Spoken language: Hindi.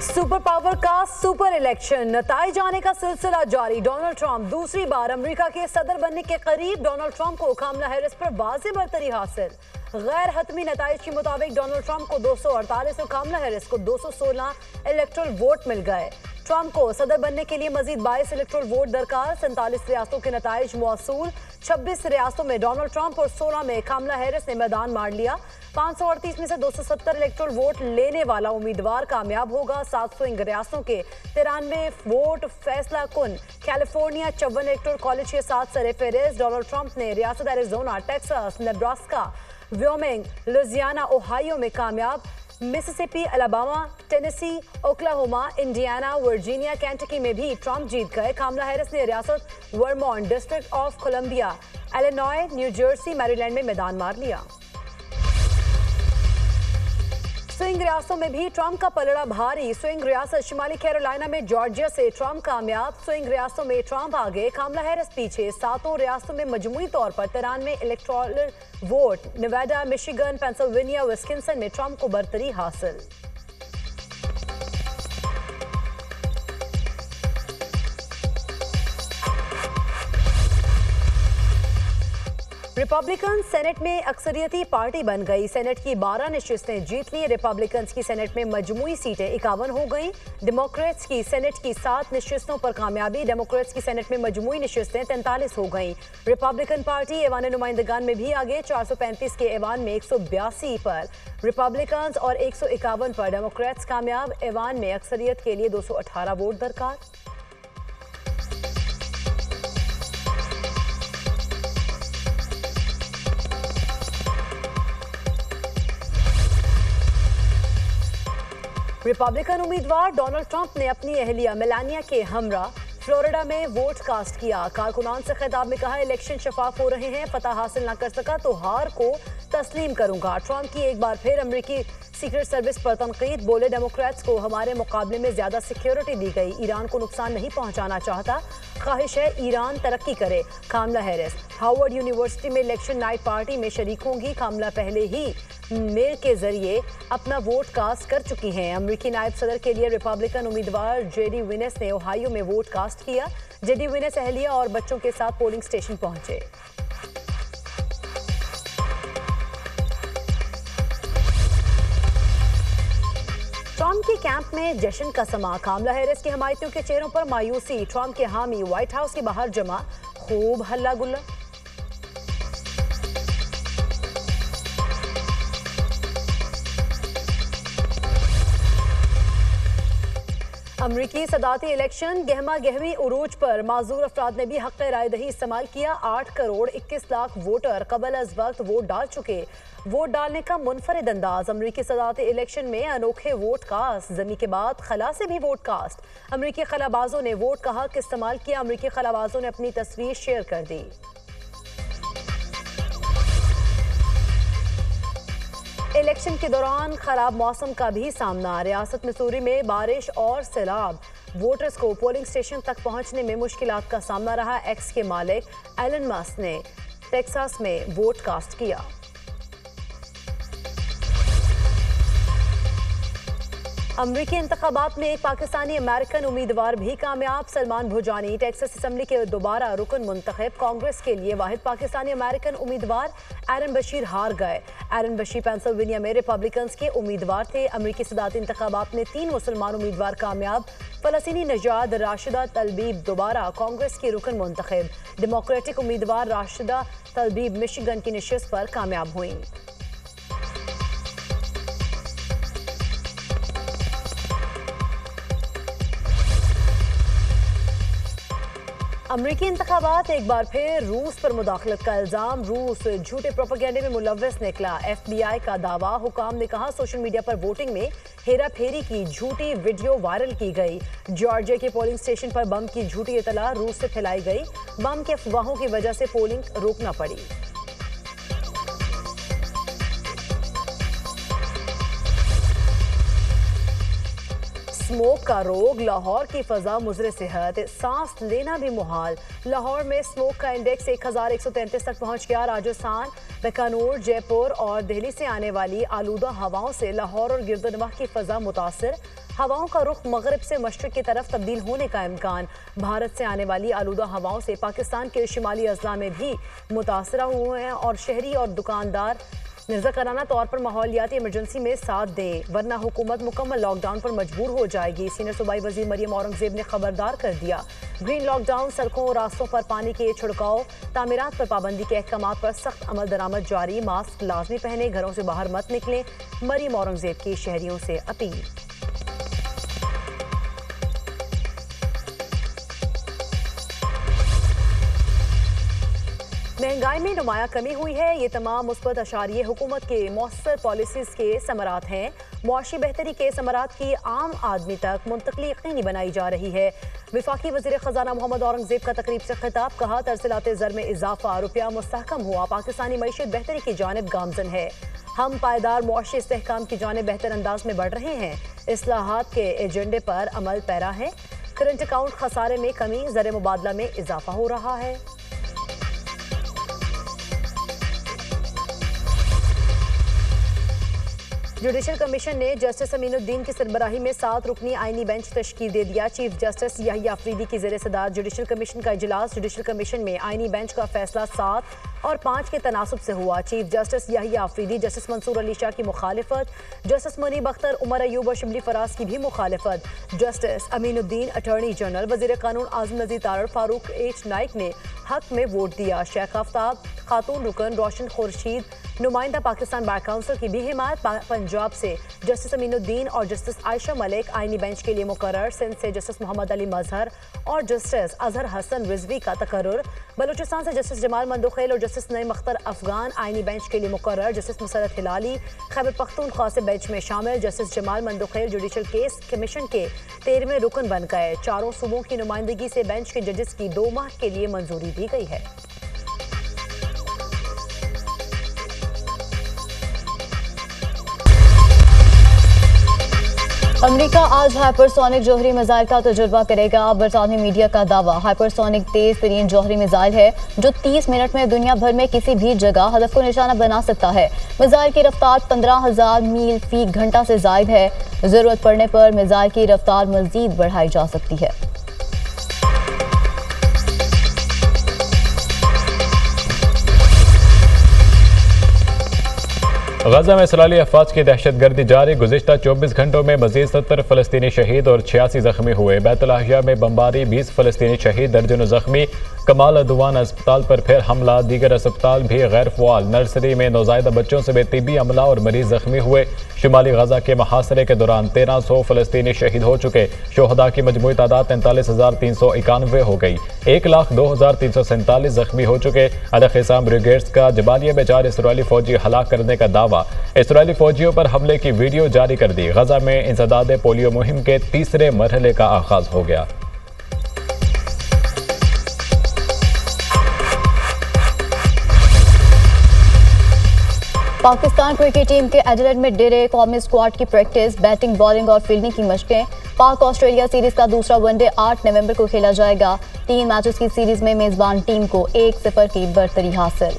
सुपर पावर का सुपर इलेक्शन, नताए जाने का सिलसिला जारी। डोनाल्ड ट्रंप दूसरी बार अमेरिका के सदर बनने के करीब। डोनाल्ड ट्रंप को कामला हैरिस पर वाज़ेह बरतरी हासिल। गैर हतमी नताइज के मुताबिक डोनाल्ड ट्रंप को 248 और कामला हैरिस को 216 इलेक्टोरल वोट मिल गए। ट्रंप को सदर बनने के लिए मजीद 22 इलेक्टोरल वोट दरकार। 47 रियासतों के नताइज मौसूल। 26 रियासतों में डोनाल्ड ट्रंप और 16 में कामला हैरिस ने मैदान मार लिया। 538 में से 270 इलेक्टोरल वोट लेने वाला उम्मीदवार कामयाब होगा। 700 रियासतों के 93 वोट फैसला कुन। कैलिफोर्निया 54 इलेक्टोरल कॉलेज के साथ सरफहरिस्त। डोनाल्ड ट्रंप ने रियासत Arizona, Texas, Nebraska, Wyoming, Louisiana, Ohio में कामयाब। Mississippi, Alabama, Tennessee, Oklahoma, Indiana, Virginia, Kentucky में भी ट्रंप जीत गए। कामला हैरिस ने रियासत Vermont, District of Columbia, Illinois, New Jersey, Maryland में मैदान मार लिया। स्विंग रियासतों में भी ट्रंप का पलड़ा भारी। स्विंग रियासत शिमाली कैरोलिना में जॉर्जिया से ट्रंप कामयाब। स्विंग रियासतों में ट्रंप आगे, कामला हैरिस पीछे। 7 रियासतों में मजमूई तौर पर 93 electoral vote. Nevada, Michigan, Pennsylvania, Wisconsin में ट्रंप को बरतरी हासिल। रिपब्लिकन सेनेट में अक्सरियती पार्टी बन गई। सेनेट की 12 नशिस्तें जीत ली। रिपब्लिकन की सेनेट में मजमूई सीटें 51 हो गई। डेमोक्रेट्स की सेनेट की 7 नशिस्तों पर कामयाबी। डेमोक्रेट्स की सेनेट में मजमूई नशिस्तें 43 हो गई। रिपब्लिकन पार्टी ऐवान नुमाइंदगान में भी आगे। 435 के ऐवान में 182 पर रिपब्लिकन और 151 पर डेमोक्रेट्स कामयाब। ऐवान में अक्सरियत के लिए 218 वोट दरकार। रिपब्लिकन उम्मीदवार डोनाल्ड ट्रंप ने अपनी अहलिया मेलानिया के हमरा फ्लोरिडा में वोट कास्ट किया। कारकुनान से खिताब में कहा, इलेक्शन शफाफ हो रहे हैं, फतह हासिल ना कर सका तो हार को तस्लीम करूंगा। ट्रंप की एक बार फिर अमेरिकी सीक्रेट सर्विस पर तनकीद। बोले, डेमोक्रेट्स को हमारे मुकाबले में ज्यादा सिक्योरिटी दी गई। ईरान को नुकसान नहीं पहुंचाना चाहता। ख्वाहिश है ईरान तरक्की करे। कामला हैरिस हार्वर्ड यूनिवर्सिटी में इलेक्शन नाइट पार्टी में शरीक होंगी। कामला पहले ही मेल के जरिए अपना वोट कास्ट कर चुकी हैं। अमेरिकी नायब सदर के लिए रिपब्लिकन उम्मीदवार जेडी विनेस ने ओहायो में वोट कास्ट किया। जेडी विनेस अहलिया और बच्चों के साथ पोलिंग स्टेशन पहुंचे। ट्रंप के कैंप में जश्न का समा। कामला हैरिस के हमायतियों के चेहरों पर मायूसी। ट्रंप के हामी व्हाइट हाउस के बाहर जमा। खूब हल्ला गुल्ला। अमरीकी सदाती इलेक्शन गहमा गहमी उरूज पर। माजूर अफराद ने भी हक़ राय दही इस्तेमाल किया। 8 करोड़ 21 लाख वोटर कबल अज वक्त वोट डाल चुके। वोट डालने का मुनफरिद अंदाज। अमरीकी सदाती इलेक्शन में अनोखे वोट कास्ट। जमी के बाद खला से भी वोट कास्ट। अमरीकी खलाबाजों ने वोट का हक इस्तेमाल किया। अमरीकी खलाबाजों ने अपनी तस्वीर शेयर कर दी। इलेक्शन के दौरान खराब मौसम का भी सामना। रियासत मिसूरी में बारिश और सैलाब। वोटर्स को पोलिंग स्टेशन तक पहुंचने में मुश्किलात का सामना रहा। एक्स के मालिक एलन मस्क ने टेक्सास में वोट कास्ट किया। अमरीकी इंतखाबात में एक पाकिस्तानी अमेरिकन उम्मीदवार भी कामयाब। सलमान भुजानी टेक्सास असम्बली के दोबारा रुकन मुंतखब। कांग्रेस के लिए वाहिद पाकिस्तानी अमेरिकन उम्मीदवार एरन बशीर हार गए। एरन बशीर पेंसिल्वेनिया में रिपब्लिकन्स के उम्मीदवार थे। अमरीकी सदाती इंतखाबात में 3 मुसलमान उम्मीदवार कामयाब। फलस्तीनी नजाद राशिदा तलबीब दोबारा कांग्रेस की रुकन मुंतखब। डेमोक्रेटिक उम्मीदवार राशिदा तलबीब मिशिगन की नशिस्त पर कामयाब हुई। अमरीकी इंतखाबात एक बार फिर रूस पर मुदाखलत का इल्जाम। रूस झूठे प्रोपेगेंडे में मुलव्वस निकला। FBI का दावा। हुकाम ने कहा, सोशल मीडिया पर वोटिंग में हेरा फेरी की झूठी वीडियो वायरल की गई। जॉर्जिया के पोलिंग स्टेशन पर बम की झूठी इतला रूस से फैलाई गई। बम के अफवाहों की वजह से पोलिंग रोकना पड़ी। स्मोक का रोग, लाहौर की फजा मुज़र सेहत, सांस लेना भी मुहाल। लाहौर में स्मोक का इंडेक्स 1133 तक पहुंच गया। राजस्थान, बीकानेर, जयपुर और दिल्ली से आने वाली आलूदा हवाओं से लाहौर और गिरदनवाह की फजा मुतासर। हवाओं का रुख मगरब से मशरक की तरफ तब्दील होने का इम्कान। भारत से आने वाली आलूदा हवाओं से पाकिस्तान के शुमाली अजला में भी मुतासर हुए हैं और शहरी और दुकानदार निर्ज़कराना तौर पर माहौलियाती इमरजेंसी में साथ दें, वरना हुकूमत मुकम्मल लॉकडाउन पर मजबूर हो जाएगी। सीनियर सूबाई वजीर मरियम औरंगजेब ने खबरदार कर दिया। ग्रीन लॉकडाउन, सड़कों और रास्तों पर पानी के छिड़काव, तामीरात पर पाबंदी के अहकाम पर सख्त अमल दरामद जारी। मास्क लाजमी पहने, घरों से बाहर मत निकलें। मरियम औरंगजेब की शहरियों से अपील। महंगाई में नुमाया कमी हुई है। ये तमाम मुस्बत अशारिये हुकूमत के मौसर पॉलिसीज के समरात हैं। मुआशी बेहतरी के समरात की आम आदमी तक मुंतकली यकीनी बनाई जा रही है। वफाकी वज़ीर ख़जाना मोहम्मद औरंगजेब का तकरीब से खिताब, कहा तरसीलाते ज़र में इजाफा, रुपया मुस्तहकम हुआ, पाकिस्तानी मईशत बेहतरी की जानिब गामजन है। हम पायदार मुआशी इस्तेहकाम की जानिब बेहतर अंदाज में बढ़ रहे हैं। इस्लाहात के एजेंडे पर अमल पैरा है। करंट अकाउंट खसारे में कमी, ज़र मुबादला में इजाफा हो रहा है। जुडिशल कमीशन ने जस्टिस अमीनुद्दीन की सरबराही में 7 रुकनी आईनी बेंच तश्कील दे दिया। चीफ जस्टिस याहिया अफरीदी की ज़ेर सदारत जुडिशल कमीशन का इजलास। जुडिशल कमीशन में आईनी बेंच का फैसला 7 और 5 के तनासुब से हुआ। Chief justice Yahya Afridi, justice Mansoor Ali Shah की मुखालिफत, जस्टिस मुनीब अख्तर, उमर अयूब और शिबली फराज की भी मुखालिफत। जस्टिस अमीनुद्दीन, अटॉर्नी जनरल, वजीर कानून आजम नज़ीर तारड़, फारूक एच नाइक ने हक में वोट दिया। शेख आफ्ताब, खातून रुकन रोशन खुर्शीद, नुमाइंदा पाकिस्तान बार काउंसिल की भी हिमायत। पंजाब से जस्टिस अमीनुद्दीन और जस्टिस आयशा मलिक आईनी बेंच के लिए मुकर्रर। सिंध से जस्टिस मोहम्मद अली मजहर और जस्टिस अजहर हसन रिजवी का तकर्रुर। बलूचिस्तान से जस्टिस जमाल मंदोखेल और जस्टिस नईम अख्तर अफगान आईनी बेंच के लिए मुकर्रर। जस्टिस मुसरत हिलाली खैबर पख्तूनख्वा से बेंच में शामिल। Justice Jamal Mandokhel judicial case commission के 13वें रुकन बन गए। चारों सूबों की नुमाइंदगी से बेंच के जजेस की 2 माह के लिए मंजूरी दी गई है। अमेरिका आज हाइपरसोनिक जौहरी मिसाइल का तजुर्बा करेगा। बरतानवी मीडिया का दावा, हाइपरसोनिक तेज तरीन जौहरी मिसाइल है जो 30 मिनट में दुनिया भर में किसी भी जगह हदफ को निशाना बना सकता है। मिसाइल की रफ्तार 15,000 मील फी घंटा से जायद है। जरूरत पड़ने पर मिसाइल की रफ्तार मजीद बढ़ाई जा सकती है। गजा में इसराइली अफवाज की दहशतगर्दी जारी। गुज़िश्ता 24 घंटों में मजीद 70 फलस्तीनी शहीद और 86 जख्मी हुए। बैतुल-अहिया में बमबारी, 20 फलस्तीनी शहीद, दर्जनों जख्मी। कमाल अदवान अस्पताल पर फिर हमला, दीगर अस्पताल भी गैर फ़ुआल। नर्सरी में नौज़ायदा बच्चों से तिब्बी अमला और मरीज जख्मी हुए। शुमाली गजा के मुहासरे के दौरान 1300 फलस्तीनी शहीद हो चुके। शोहदा की मजमूई तादाद 43,391 हो गई। 1,02,347 जख्मी हो चुके। अदखिसाम ब्रिगेड्स का जबालिया में 4 इसराइली फौजी हलाक करने का दावा। इसराइली फौजियों पर हमले की वीडियो जारी कर दी। गजा में इंसदाद पोलियो मुहिम के 3रे मरहले का आगाज हो गया। पाकिस्तान क्रिकेट टीम के एडिलेड में डेरे कौमी स्क्वाड की प्रैक्टिस, बैटिंग, बॉलिंग और फील्डिंग की मशकें। पाक ऑस्ट्रेलिया सीरीज का दूसरा वनडे 8 नवंबर को खेला जाएगा। 3 मैचेस की सीरीज में मेजबान टीम को 1-0 की बढ़तरी हासिल।